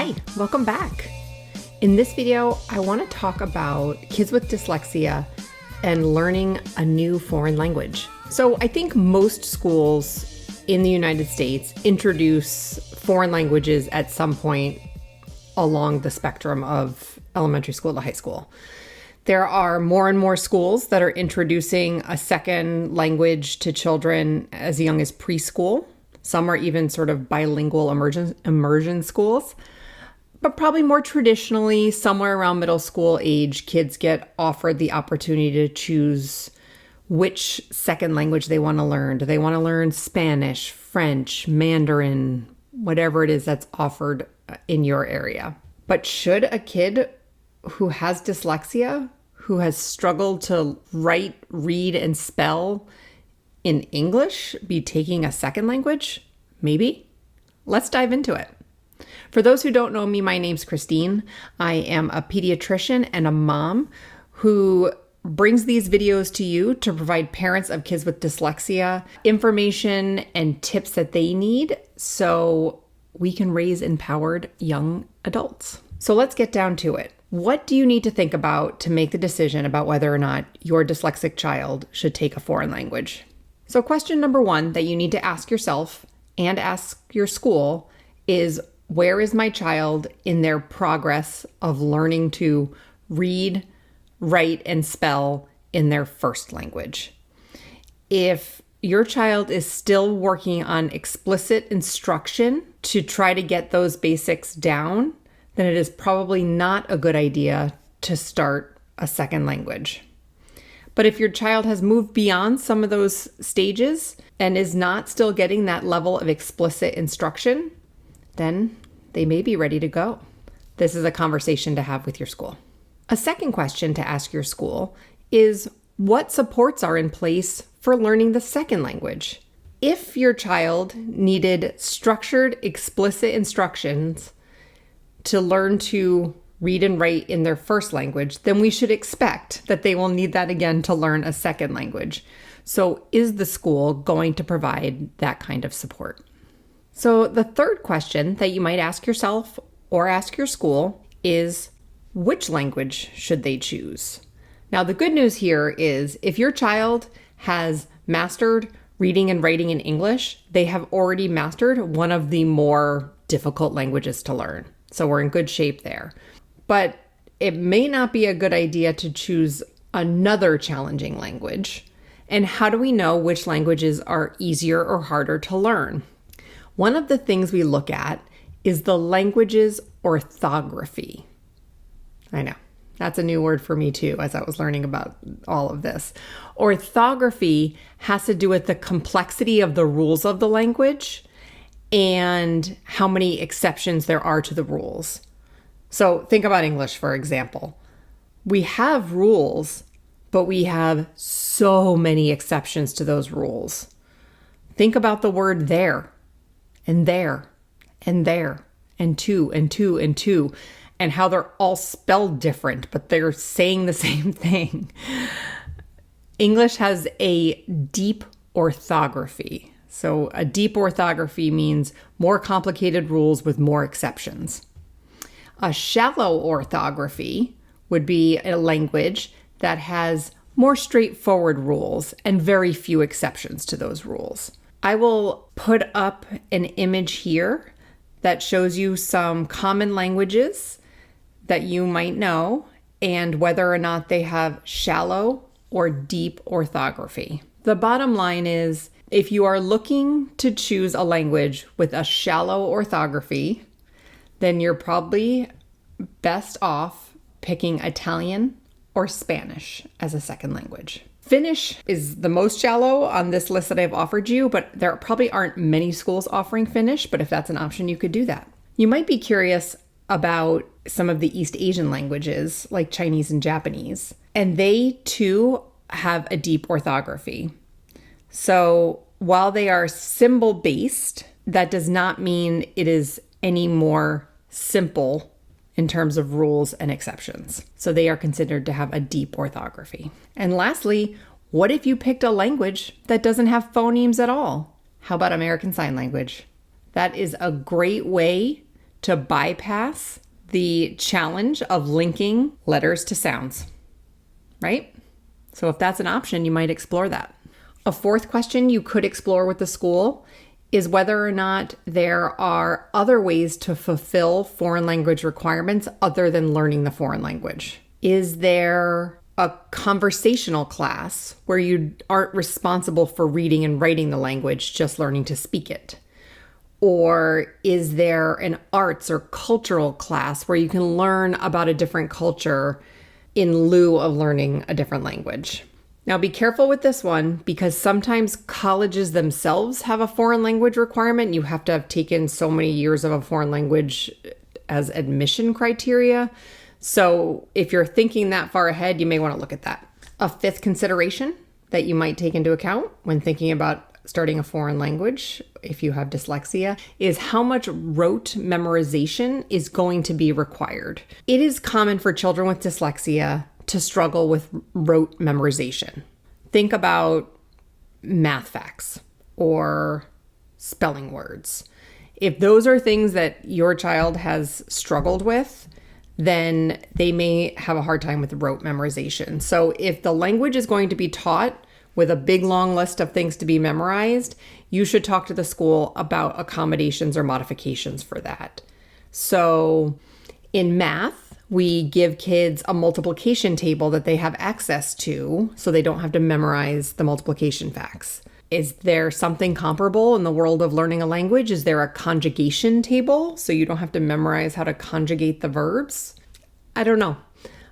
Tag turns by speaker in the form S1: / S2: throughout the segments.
S1: Hi, welcome back. In this video, I want to talk about kids with dyslexia and learning a new foreign language. So I think most schools in the United States introduce foreign languages at some point along the spectrum of elementary school to high school. There are more and more schools that are introducing a second language to children as young as preschool. Some are even sort of bilingual immersion schools. But probably more traditionally, somewhere around middle school age, kids get offered the opportunity to choose which second language they want to learn. Do they want to learn Spanish, French, Mandarin, whatever it is that's offered in your area? But should a kid who has dyslexia, who has struggled to write, read, and spell in English, be taking a second language? Maybe. Let's dive into it. For those who don't know me, my name's Christine. I am a pediatrician and a mom who brings these videos to you to provide parents of kids with dyslexia information and tips that they need so we can raise empowered young adults. So let's get down to it. What do you need to think about to make the decision about whether or not your dyslexic child should take a foreign language? So question number one that you need to ask yourself and ask your school is, where is my child in their progress of learning to read, write, and spell in their first language? If your child is still working on explicit instruction to try to get those basics down, then it is probably not a good idea to start a second language. But if your child has moved beyond some of those stages and is not still getting that level of explicit instruction, then they may be ready to go. This is a conversation to have with your school. A second question to ask your school is, what supports are in place for learning the second language? If your child needed structured, explicit instructions to learn to read and write in their first language, then we should expect that they will need that again to learn a second language. So is the school going to provide that kind of support? So the third question that you might ask yourself or ask your school is, which language should they choose? Now, the good news here is if your child has mastered reading and writing in English, they have already mastered one of the more difficult languages to learn. So we're in good shape there. But it may not be a good idea to choose another challenging language. And how do we know which languages are easier or harder to learn? One of the things we look at is the language's orthography. I know, that's a new word for me too, as I was learning about all of this. Orthography has to do with the complexity of the rules of the language and how many exceptions there are to the rules. So think about English, for example. We have rules, but we have so many exceptions to those rules. Think about the word there. And there, and there, and two, and two, and two, and how they're all spelled different, but they're saying the same thing. English has a deep orthography. So a deep orthography means more complicated rules with more exceptions. A shallow orthography would be a language that has more straightforward rules and very few exceptions to those rules. I will put up an image here that shows you some common languages that you might know and whether or not they have shallow or deep orthography. The bottom line is, if you are looking to choose a language with a shallow orthography, then you're probably best off picking Italian or Spanish as a second language. Finnish is the most shallow on this list that I've offered you, but there probably aren't many schools offering Finnish, but if that's an option, you could do that. You might be curious about some of the East Asian languages like Chinese and Japanese, and they too have a deep orthography. So while they are symbol-based, that does not mean it is any more simple in terms of rules and exceptions. So they are considered to have a deep orthography. And lastly, what if you picked a language that doesn't have phonemes at all? How about American Sign Language? That is a great way to bypass the challenge of linking letters to sounds, right? So if that's an option, you might explore that. A fourth question you could explore with the school is whether or not there are other ways to fulfill foreign language requirements other than learning the foreign language. Is there a conversational class where you aren't responsible for reading and writing the language, just learning to speak it? Or is there an arts or cultural class where you can learn about a different culture in lieu of learning a different language? Now, be careful with this one because sometimes colleges themselves have a foreign language requirement. You have to have taken so many years of a foreign language as admission criteria. So if you're thinking that far ahead, you may want to look at that. A fifth consideration that you might take into account when thinking about starting a foreign language, if you have dyslexia, is how much rote memorization is going to be required. It is common for children with dyslexia to struggle with rote memorization. Think about math facts or spelling words. If those are things that your child has struggled with, then they may have a hard time with rote memorization. So if the language is going to be taught with a big long list of things to be memorized, you should talk to the school about accommodations or modifications for that. So in math, we give kids a multiplication table that they have access to so they don't have to memorize the multiplication facts. Is there something comparable in the world of learning a language? Is there a conjugation table so you don't have to memorize how to conjugate the verbs? I don't know.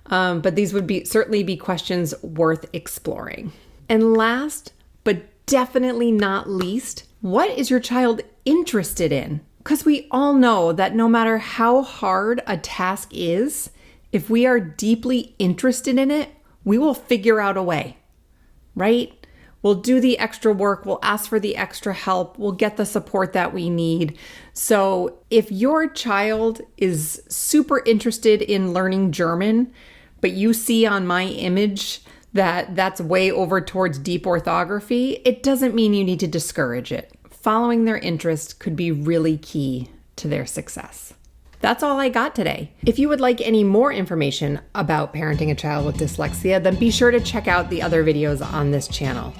S1: But these would certainly be questions worth exploring. And last, but definitely not least, what is your child interested in? Because we all know that no matter how hard a task is, if we are deeply interested in it, we will figure out a way, right? We'll do the extra work, we'll ask for the extra help, we'll get the support that we need. So if your child is super interested in learning German, but you see on my image that that's way over towards deep orthography, it doesn't mean you need to discourage it. Following their interest could be really key to their success. That's all I got today. If you would like any more information about parenting a child with dyslexia, then be sure to check out the other videos on this channel.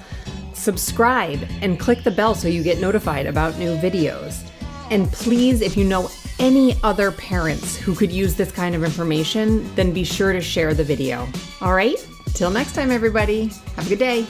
S1: Subscribe and click the bell so you get notified about new videos. And please, if you know any other parents who could use this kind of information, then be sure to share the video. All right, till next time, everybody. Have a good day.